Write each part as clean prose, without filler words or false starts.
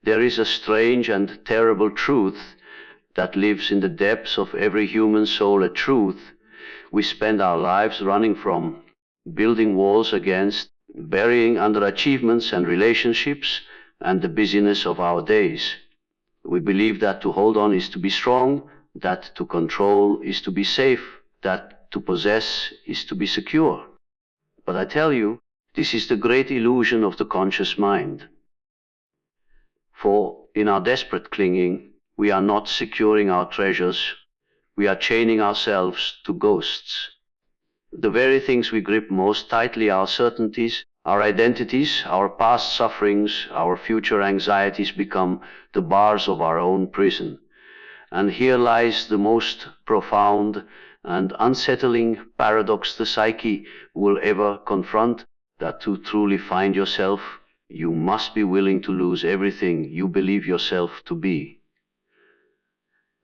There is a strange and terrible truth that lives in the depths of every human soul, a truth we spend our lives running from, building walls against, burying under achievements and relationships and the busyness of our days. We believe that to hold on is to be strong, that to control is to be safe, that to possess is to be secure. But I tell you, this is the great illusion of the conscious mind. For in our desperate clinging, we are not securing our treasures, we are chaining ourselves to ghosts. The very things we grip most tightly, our certainties, our identities, our past sufferings, our future anxieties, become the bars of our own prison. And here lies the most profound and unsettling paradox the psyche will ever confront, that to truly find yourself, you must be willing to lose everything you believe yourself to be.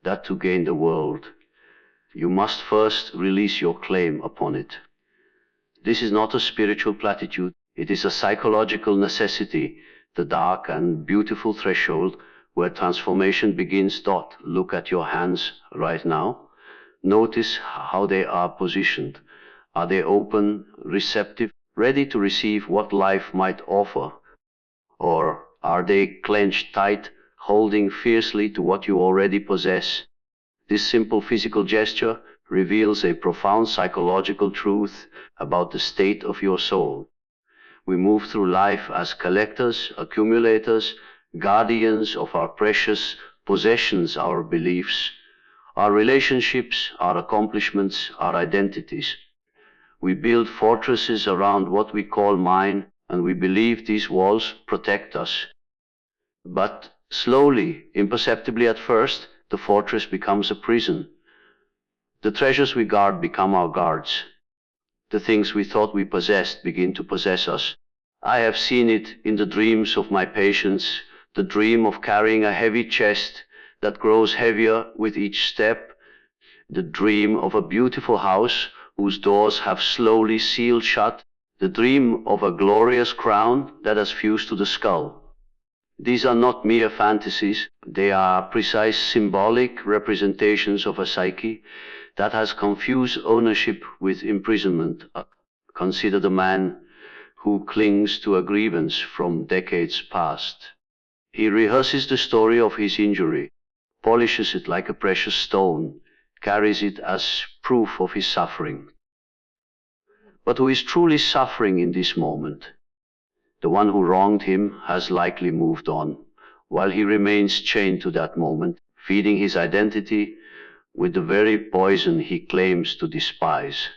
That to gain the world, you must first release your claim upon it. This is not a spiritual platitude, it is a psychological necessity, the dark and beautiful threshold where transformation begins. Look at your hands right now. Notice how they are positioned. Are they open, receptive, ready to receive what life might offer? Or are they clenched tight, holding fiercely to what you already possess? This simple physical gesture reveals a profound psychological truth about the state of your soul. We move through life as collectors, accumulators, guardians of our precious possessions, our beliefs, our relationships, our accomplishments, our identities. We build fortresses around what we call mine, and we believe these walls protect us. But slowly, imperceptibly at first, the fortress becomes a prison. The treasures we guard become our guards. The things we thought we possessed begin to possess us. I have seen it in the dreams of my patients, the dream of carrying a heavy chest that grows heavier with each step, the dream of a beautiful house whose doors have slowly sealed shut, the dream of a glorious crown that has fused to the skull. These are not mere fantasies, they are precise symbolic representations of a psyche that has confused ownership with imprisonment. Consider the man who clings to a grievance from decades past. He rehearses the story of his injury, polishes it like a precious stone, carries it as proof of his suffering. But who is truly suffering in this moment? The one who wronged him has likely moved on, while he remains chained to that moment, feeding his identity with the very poison he claims to despise.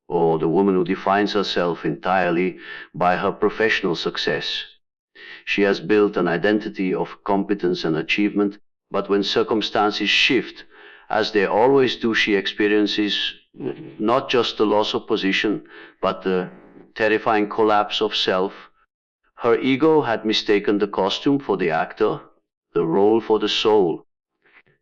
Or the woman who defines herself entirely by her professional success. She has built an identity of competence and achievement, but when circumstances shift, as they always do, she experiences not just the loss of position, but the terrifying collapse of self. Her ego had mistaken the costume for the actor, the role for the soul.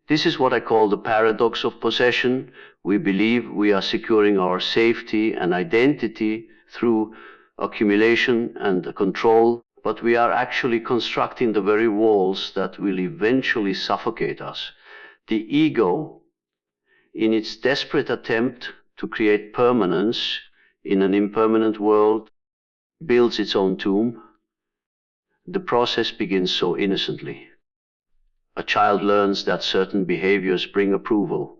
This is what I call the paradox of possession. We believe we are securing our safety and identity through accumulation and control, but we are actually constructing the very walls that will eventually suffocate us. The ego, in its desperate attempt to create permanence in an impermanent world, builds its own tomb. The process begins so innocently. A child learns that certain behaviors bring approval,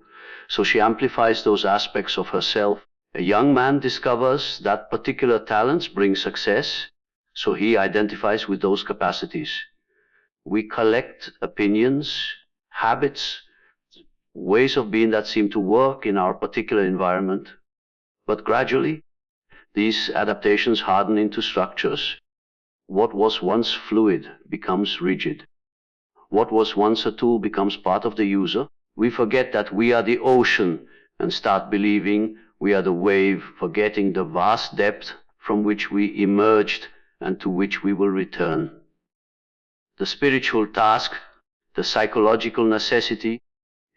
so she amplifies those aspects of herself. A young man discovers that particular talents bring success, so he identifies with those capacities. We collect opinions, habits, ways of being that seem to work in our particular environment, but gradually, these adaptations harden into structures. What was once fluid becomes rigid. What was once a tool becomes part of the user. We forget that we are the ocean and start believing we are the wave, forgetting the vast depth from which we emerged and to which we will return. The spiritual task, the psychological necessity,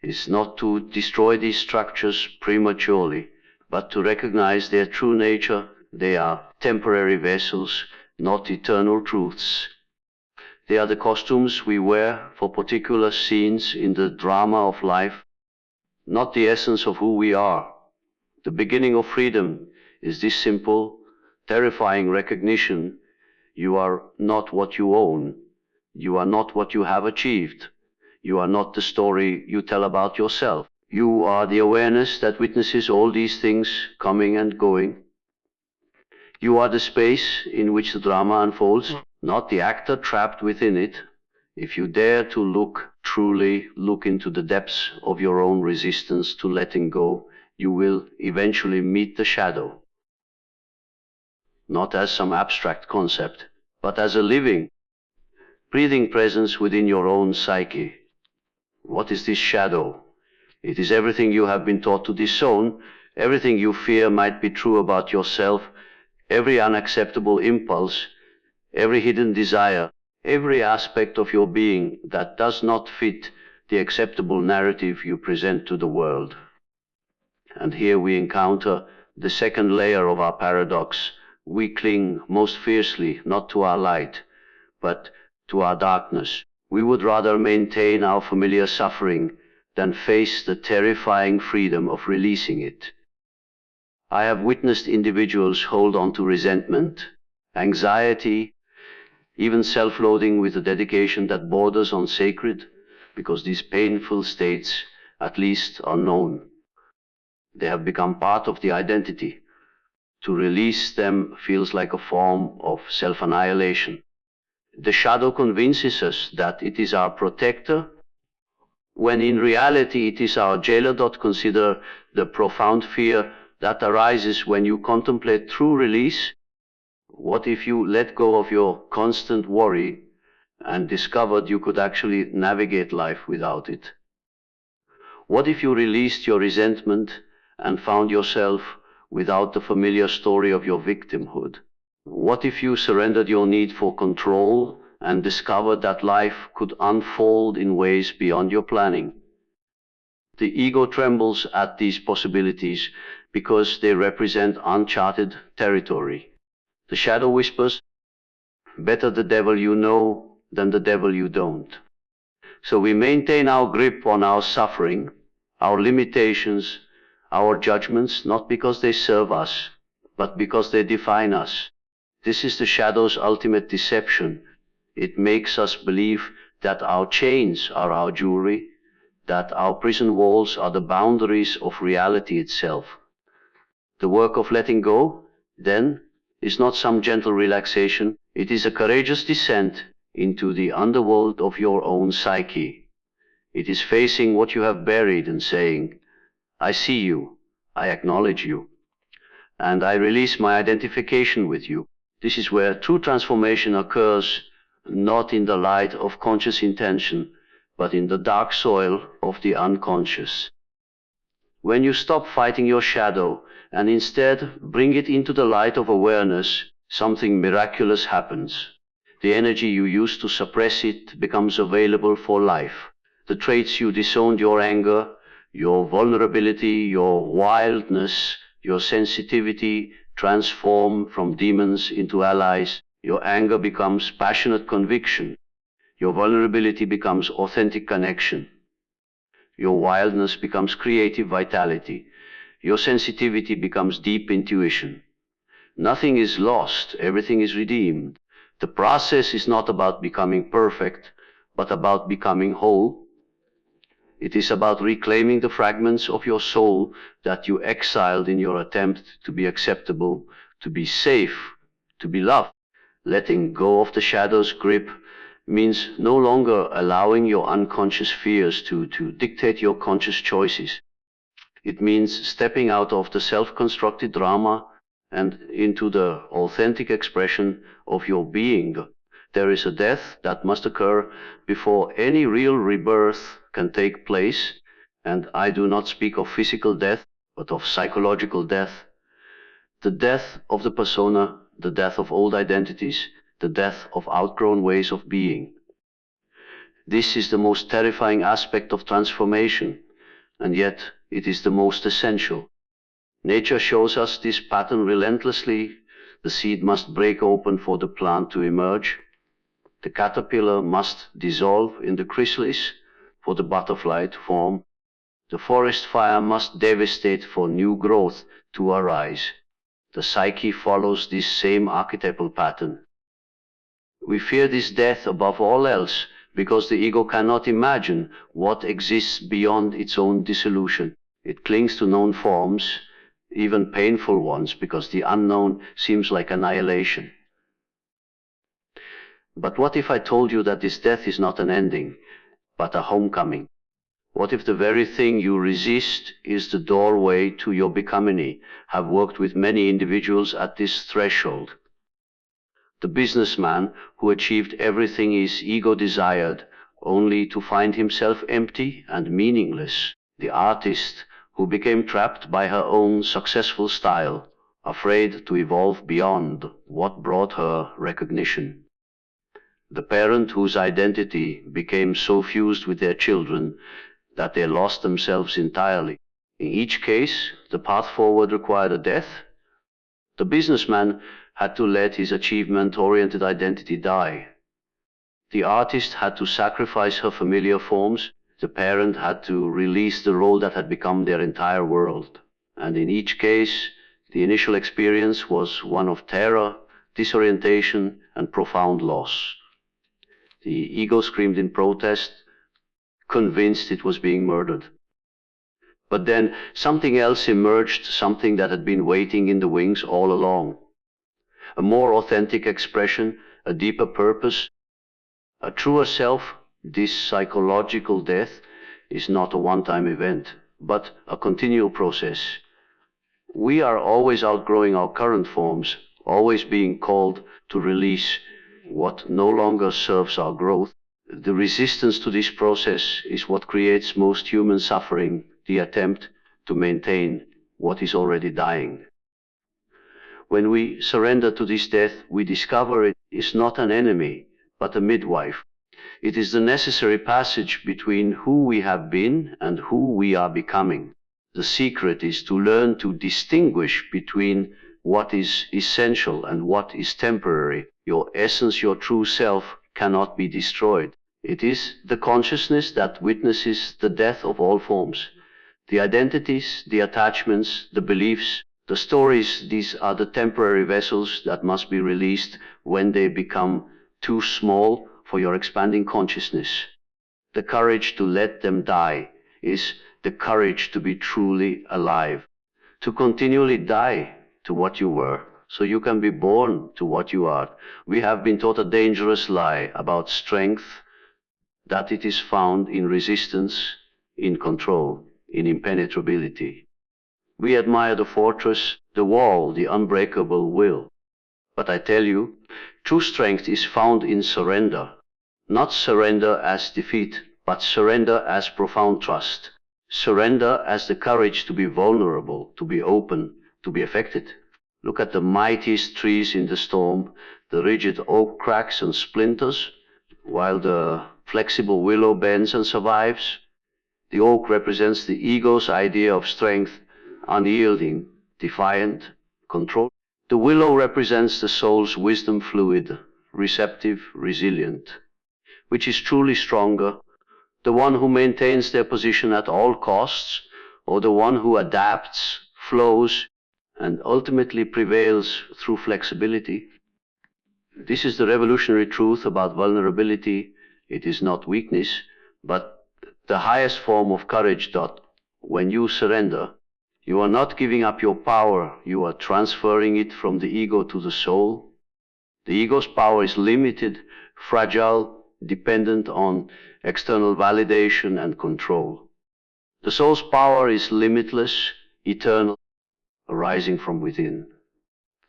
is not to destroy these structures prematurely, but to recognize their true nature. They are temporary vessels, not eternal truths. They are the costumes we wear for particular scenes in the drama of life, not the essence of who we are. The beginning of freedom is this simple, terrifying recognition: you are not what you own. You are not what you have achieved. You are not the story you tell about yourself. You are the awareness that witnesses all these things coming and going. You are the space in which the drama unfolds, not the actor trapped within it. If you dare to truly look into the depths of your own resistance to letting go, you will eventually meet the shadow. Not as some abstract concept, but as a living, breathing presence within your own psyche. What is this shadow? It is everything you have been taught to disown, everything you fear might be true about yourself, every unacceptable impulse, every hidden desire, every aspect of your being that does not fit the acceptable narrative you present to the world. And here we encounter the second layer of our paradox. We cling most fiercely not to our light, but to our darkness. We would rather maintain our familiar suffering than face the terrifying freedom of releasing it. I have witnessed individuals hold on to resentment, anxiety, even self-loathing with a dedication that borders on sacred, because these painful states, at least, are known. They have become part of the identity. To release them feels like a form of self-annihilation. The shadow convinces us that it is our protector, when in reality it is our jailer. Consider the profound fear that arises when you contemplate true release. What if you let go of your constant worry and discovered you could actually navigate life without it? What if you released your resentment and found yourself without the familiar story of your victimhood? What if you surrendered your need for control and discovered that life could unfold in ways beyond your planning? The ego trembles at these possibilities because they represent uncharted territory. The shadow whispers, better the devil you know than the devil you don't. So we maintain our grip on our suffering, our limitations, our judgments, not because they serve us, but because they define us. This is the shadow's ultimate deception. It makes us believe that our chains are our jewelry, that our prison walls are the boundaries of reality itself. The work of letting go, then, is not some gentle relaxation. It is a courageous descent into the underworld of your own psyche. It is facing what you have buried and saying, I see you, I acknowledge you, and I release my identification with you. This is where true transformation occurs, not in the light of conscious intention, but in the dark soil of the unconscious. When you stop fighting your shadow and instead bring it into the light of awareness, something miraculous happens. The energy you used to suppress it becomes available for life. The traits you disowned, your anger, your vulnerability, your wildness, your sensitivity, transform from demons into allies. Your anger becomes passionate conviction. Your vulnerability becomes authentic connection. Your wildness becomes creative vitality. Your sensitivity becomes deep intuition. Nothing is lost, everything is redeemed. The process is not about becoming perfect, but about becoming whole. It is about reclaiming the fragments of your soul that you exiled in your attempt to be acceptable, to be safe, to be loved. Letting go of the shadow's grip means no longer allowing your unconscious fears to dictate your conscious choices. It means stepping out of the self-constructed drama and into the authentic expression of your being. There is a death that must occur before any real rebirth can take place, and I do not speak of physical death, but of psychological death. The death of the persona, the death of old identities, the death of outgrown ways of being. This is the most terrifying aspect of transformation, and yet it is the most essential. Nature shows us this pattern relentlessly. The seed must break open for the plant to emerge. The caterpillar must dissolve in the chrysalis for the butterfly to form. The forest fire must devastate for new growth to arise. The psyche follows this same archetypal pattern. We fear this death above all else because the ego cannot imagine what exists beyond its own dissolution. It clings to known forms, even painful ones, because the unknown seems like annihilation. But what if I told you that this death is not an ending, but a homecoming? What if the very thing you resist is the doorway to your becoming? Have worked with many individuals at this threshold. The businessman who achieved everything his ego desired, only to find himself empty and meaningless. The artist who became trapped by her own successful style, afraid to evolve beyond what brought her recognition. The parent whose identity became so fused with their children that they lost themselves entirely. In each case, the path forward required a death. The businessman had to let his achievement-oriented identity die. The artist had to sacrifice her familiar forms. The parent had to release the role that had become their entire world. And in each case, the initial experience was one of terror, disorientation, and profound loss. The ego screamed in protest, convinced it was being murdered. But then something else emerged, something that had been waiting in the wings all along. A more authentic expression, a deeper purpose, a truer self. This psychological death is not a one-time event, but a continual process. We are always outgrowing our current forms, always being called to release what no longer serves our growth. The resistance to this process is what creates most human suffering, the attempt to maintain what is already dying. When we surrender to this death, we discover it is not an enemy, but a midwife. It is the necessary passage between who we have been and who we are becoming. The secret is to learn to distinguish between what is essential and what is temporary. Your essence, your true self, cannot be destroyed. It is the consciousness that witnesses the death of all forms. The identities, the attachments, the beliefs, the stories, these are the temporary vessels that must be released when they become too small for your expanding consciousness. The courage to let them die is the courage to be truly alive, to continually die to what you were, so you can be born to what you are. We have been taught a dangerous lie about strength, that it is found in resistance, in control, in impenetrability. We admire the fortress, the wall, the unbreakable will. But I tell you, true strength is found in surrender. Not surrender as defeat, but surrender as profound trust. Surrender as the courage to be vulnerable, to be open, to be affected. Look at the mightiest trees in the storm. The rigid oak cracks and splinters, while the flexible willow bends and survives. The oak represents the ego's idea of strength, unyielding, defiant, controlled. The willow represents the soul's wisdom fluid, receptive, resilient. Which is truly stronger, the one who maintains their position at all costs, or the one who adapts, flows, and ultimately prevails through flexibility? This is the revolutionary truth about vulnerability. It is not weakness, but the highest form of courage. When you surrender, you are not giving up your power, you are transferring it from the ego to the soul. The ego's power is limited, fragile, dependent on external validation and control. The soul's power is limitless, eternal, arising from within.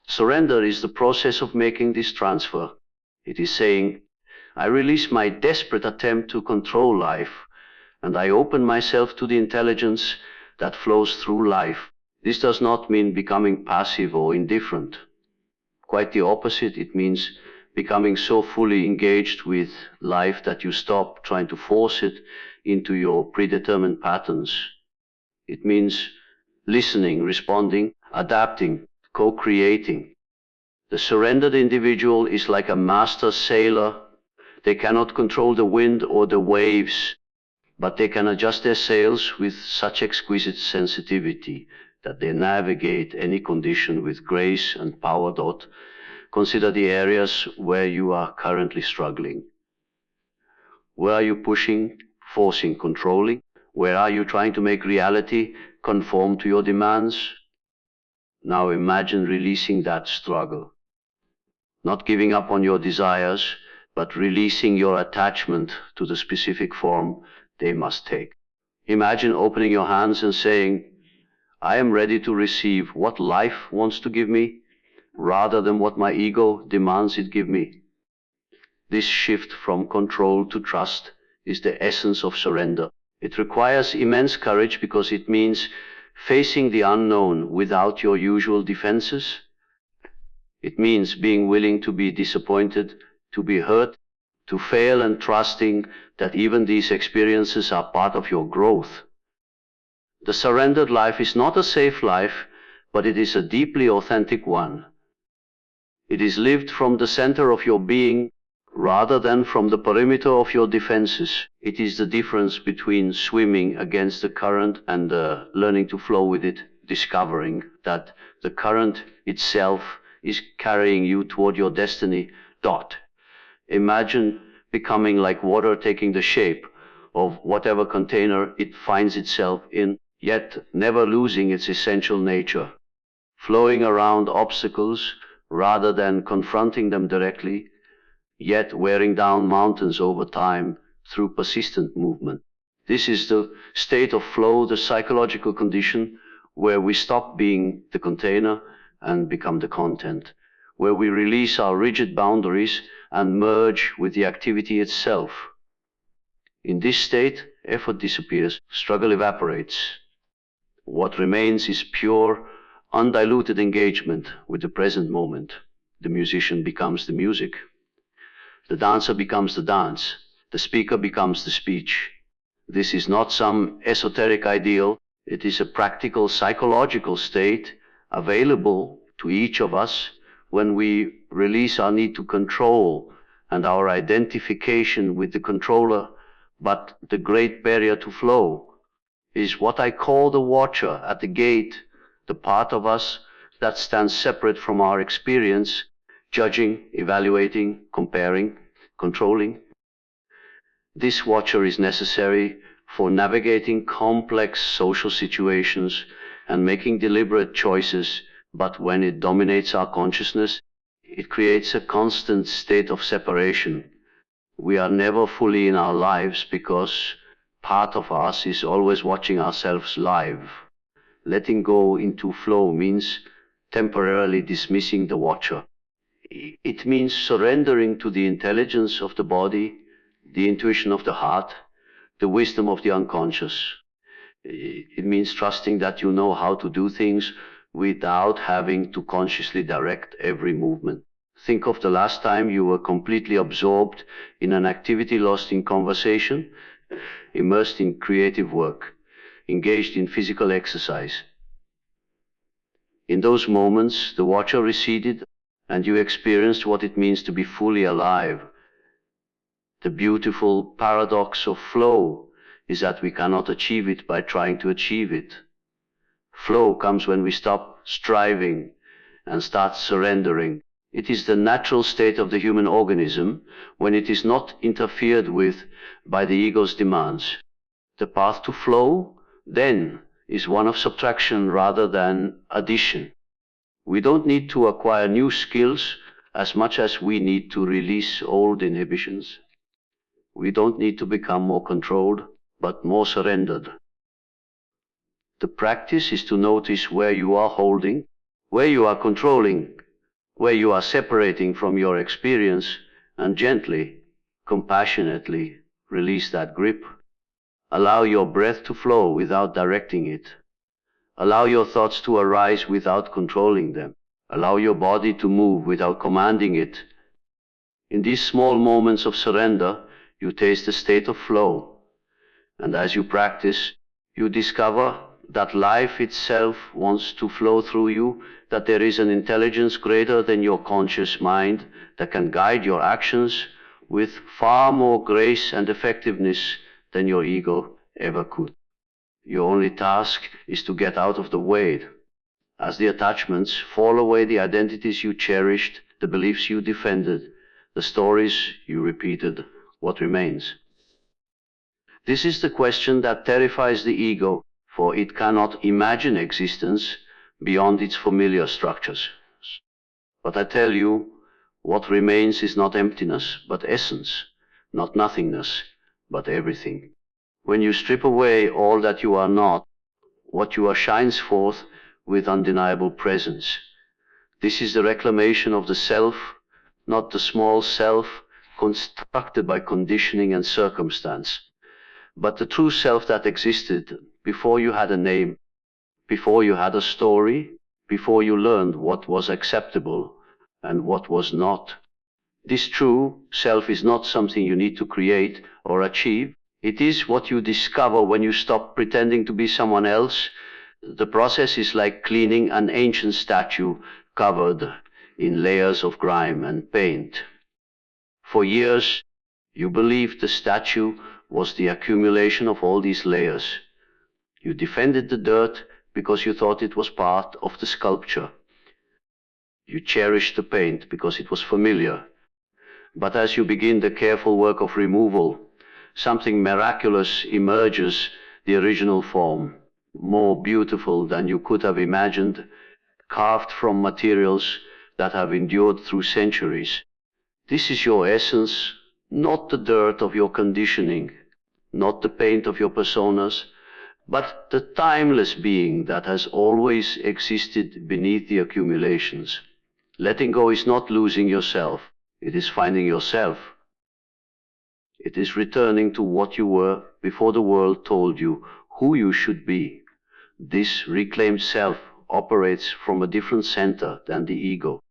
Surrender is the process of making this transfer. It is saying, I release my desperate attempt to control life, and I open myself to the intelligence that flows through life. This does not mean becoming passive or indifferent. Quite the opposite. It means becoming so fully engaged with life that you stop trying to force it into your predetermined patterns. It means listening, responding, adapting, co-creating. The surrendered individual is like a master sailor They cannot control the wind or the waves, but they can adjust their sails with such exquisite sensitivity that they navigate any condition with grace and power. Consider the areas where you are currently struggling. Where are you pushing, forcing, controlling? Where are you trying to make reality conform to your demands? Now imagine releasing that struggle. Not giving up on your desires, but releasing your attachment to the specific form they must take. Imagine opening your hands and saying, I am ready to receive what life wants to give me, rather than what my ego demands it give me. This shift from control to trust is the essence of surrender. It requires immense courage because it means facing the unknown without your usual defenses. It means being willing to be disappointed, to be hurt, to fail, and trusting that even these experiences are part of your growth. The surrendered life is not a safe life, but it is a deeply authentic one. It is lived from the center of your being rather than from the perimeter of your defenses. It is the difference between swimming against the current and learning to flow with it, discovering that the current itself is carrying you toward your destiny. Imagine becoming like water taking the shape of whatever container it finds itself in, yet never losing its essential nature, flowing around obstacles rather than confronting them directly, yet wearing down mountains over time through persistent movement. This is the state of flow, the psychological condition where we stop being the container and become the content, where we release our rigid boundaries and merge with the activity itself. In this state, effort disappears, struggle evaporates. What remains is pure, undiluted engagement with the present moment. The musician becomes the music. The dancer becomes the dance. The speaker becomes the speech. This is not some esoteric ideal. It is a practical psychological state available to each of us when we release our need to control and our identification with the controller. But the great barrier to flow is what I call the watcher at the gate, the part of us that stands separate from our experience, judging, evaluating, comparing, controlling. This watcher is necessary for navigating complex social situations and making deliberate choices, but when it dominates our consciousness, it creates a constant state of separation. We are never fully in our lives because part of us is always watching ourselves live. Letting go into flow means temporarily dismissing the watcher. It means surrendering to the intelligence of the body, the intuition of the heart, the wisdom of the unconscious. It means trusting that you know how to do things without having to consciously direct every movement. Think of the last time you were completely absorbed in an activity, lost in conversation, immersed in creative work, engaged in physical exercise. In those moments, the watcher receded and you experienced what it means to be fully alive. The beautiful paradox of flow is that we cannot achieve it by trying to achieve it. Flow comes when we stop striving and start surrendering. It is the natural state of the human organism when it is not interfered with by the ego's demands. The path to flow, then, is one of subtraction rather than addition. We don't need to acquire new skills as much as we need to release old inhibitions. We don't need to become more controlled, but more surrendered. The practice is to notice where you are holding, where you are controlling, where you are separating from your experience, and gently, compassionately release that grip. Allow your breath to flow without directing it. Allow your thoughts to arise without controlling them. Allow your body to move without commanding it. In these small moments of surrender, you taste the state of flow. And as you practice, you discover that life itself wants to flow through you, that there is an intelligence greater than your conscious mind that can guide your actions with far more grace and effectiveness than your ego ever could. Your only task is to get out of the way. As the attachments fall away, the identities you cherished, the beliefs you defended, the stories you repeated, what remains? This is the question that terrifies the ego, for it cannot imagine existence beyond its familiar structures. But I tell you, what remains is not emptiness, but essence, not nothingness, but everything. When you strip away all that you are not, what you are shines forth with undeniable presence. This is the reclamation of the self, not the small self constructed by conditioning and circumstance, but the true self that existed before you had a name, before you had a story, before you learned what was acceptable and what was not. This true self is not something you need to create or achieve. It is what you discover when you stop pretending to be someone else. The process is like cleaning an ancient statue covered in layers of grime and paint. For years, you believed the statue was the accumulation of all these layers. You defended the dirt because you thought it was part of the sculpture. You cherished the paint because it was familiar. But as you begin the careful work of removal, something miraculous emerges, the original form, more beautiful than you could have imagined, carved from materials that have endured through centuries. This is your essence, not the dirt of your conditioning, not the paint of your personas, but the timeless being that has always existed beneath the accumulations. Letting go is not losing yourself, it is finding yourself. It is returning to what you were before the world told you who you should be. This reclaimed self operates from a different center than the ego.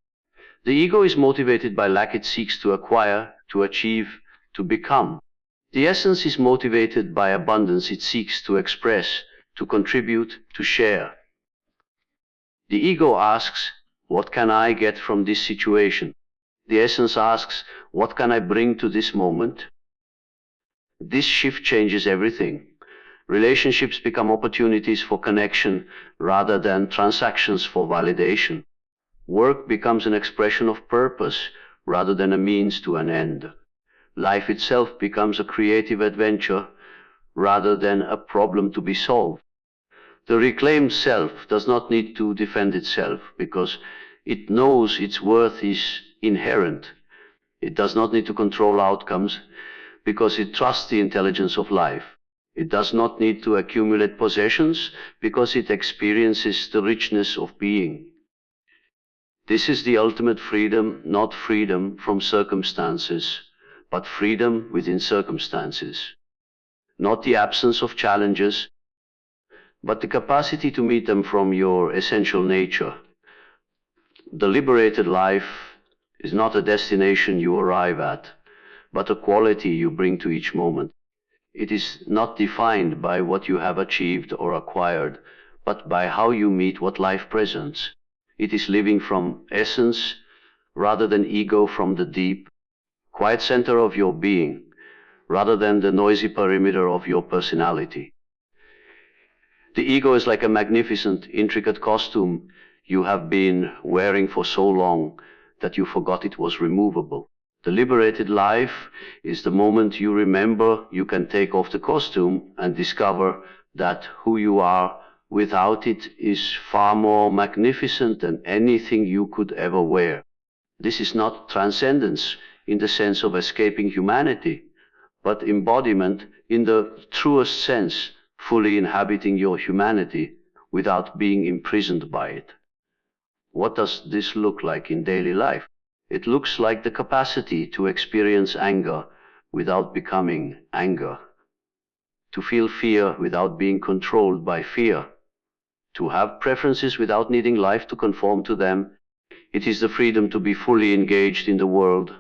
The ego is motivated by lack. It seeks to acquire, to achieve, to become. The essence is motivated by abundance. It seeks to express, to contribute, to share. The ego asks, what can I get from this situation? The essence asks, what can I bring to this moment? This shift changes everything. Relationships become opportunities for connection rather than transactions for validation. Work becomes an expression of purpose rather than a means to an end. Life itself becomes a creative adventure rather than a problem to be solved. The reclaimed self does not need to defend itself because it knows its worth is inherent. It does not need to control outcomes because it trusts the intelligence of life. It does not need to accumulate possessions because it experiences the richness of being. This is the ultimate freedom, not freedom from circumstances, but freedom within circumstances. Not the absence of challenges, but the capacity to meet them from your essential nature. The liberated life is not a destination you arrive at, but a quality you bring to each moment. It is not defined by what you have achieved or acquired, but by how you meet what life presents. It is living from essence rather than ego, from the deep, quiet center of your being, rather than the noisy perimeter of your personality. The ego is like a magnificent, intricate costume you have been wearing for so long that you forgot it was removable. The liberated life is the moment you remember you can take off the costume and discover that who you are without it is far more magnificent than anything you could ever wear. This is not transcendence in the sense of escaping humanity, but embodiment in the truest sense, fully inhabiting your humanity without being imprisoned by it. What does this look like in daily life? It looks like the capacity to experience anger without becoming anger, to feel fear without being controlled by fear, to have preferences without needing life to conform to them. It is the freedom to be fully engaged in the world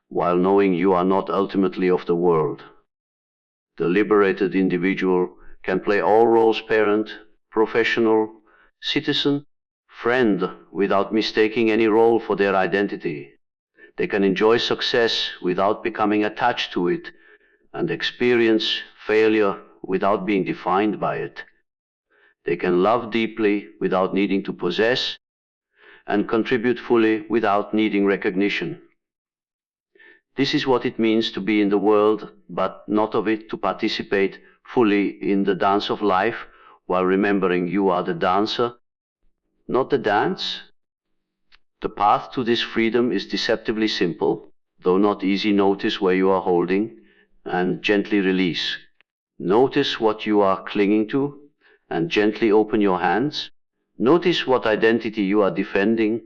while knowing you are not ultimately of the world. The liberated individual can play all roles: parent, professional, citizen, friend, without mistaking any role for their identity. They can enjoy success without becoming attached to it, and experience failure without being defined by it. They can love deeply without needing to possess, and contribute fully without needing recognition. This is what it means to be in the world, but not of it to participate fully in the dance of life, while remembering you are the dancer, not the dance. The path to this freedom is deceptively simple, though not easy. Notice where you are holding, and gently release. Notice what you are clinging to, and gently open your hands. Notice what identity you are defending,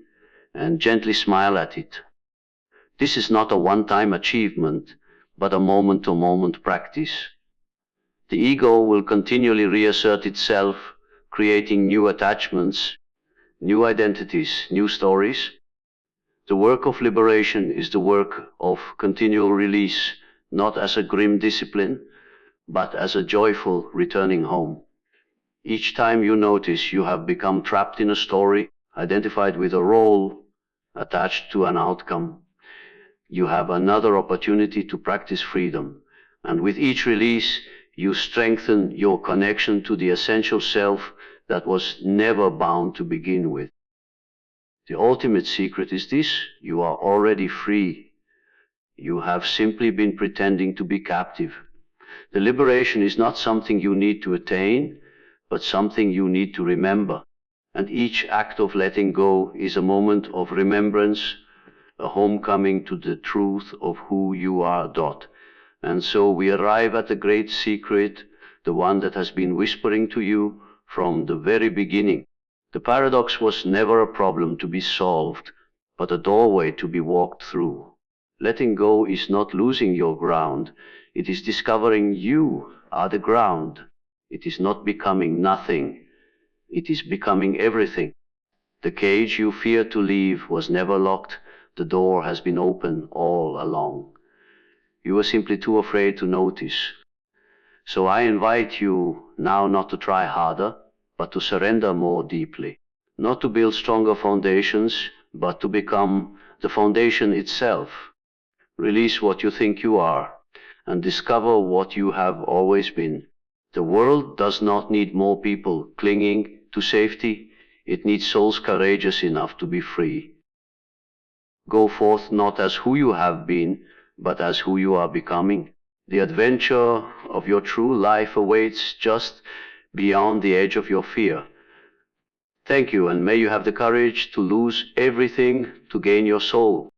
and gently smile at it. This is not a one-time achievement, but a moment-to-moment practice. The ego will continually reassert itself, creating new attachments, new identities, new stories. The work of liberation is the work of continual release, not as a grim discipline, but as a joyful returning home. Each time you notice you have become trapped in a story, identified with a role, attached to an outcome, you have another opportunity to practice freedom. And with each release, you strengthen your connection to the essential self that was never bound to begin with. The ultimate secret is this: you are already free. You have simply been pretending to be captive. The liberation is not something you need to attain, but something you need to remember. And each act of letting go is a moment of remembrance, a homecoming to the truth of who you are. And so we arrive at the great secret, the one that has been whispering to you from the very beginning. The paradox was never a problem to be solved, but a doorway to be walked through. Letting go is not losing your ground. It is discovering you are the ground. It is not becoming nothing. It is becoming everything. The cage you feared to leave was never locked. The door has been open all along. You were simply too afraid to notice. So I invite you now not to try harder, but to surrender more deeply. Not to build stronger foundations, but to become the foundation itself. Release what you think you are, and discover what you have always been. The world does not need more people clinging to safety. It needs souls courageous enough to be free. Go forth not as who you have been, but as who you are becoming. The adventure of your true life awaits just beyond the edge of your fear. Thank you, and may you have the courage to lose everything to gain your soul.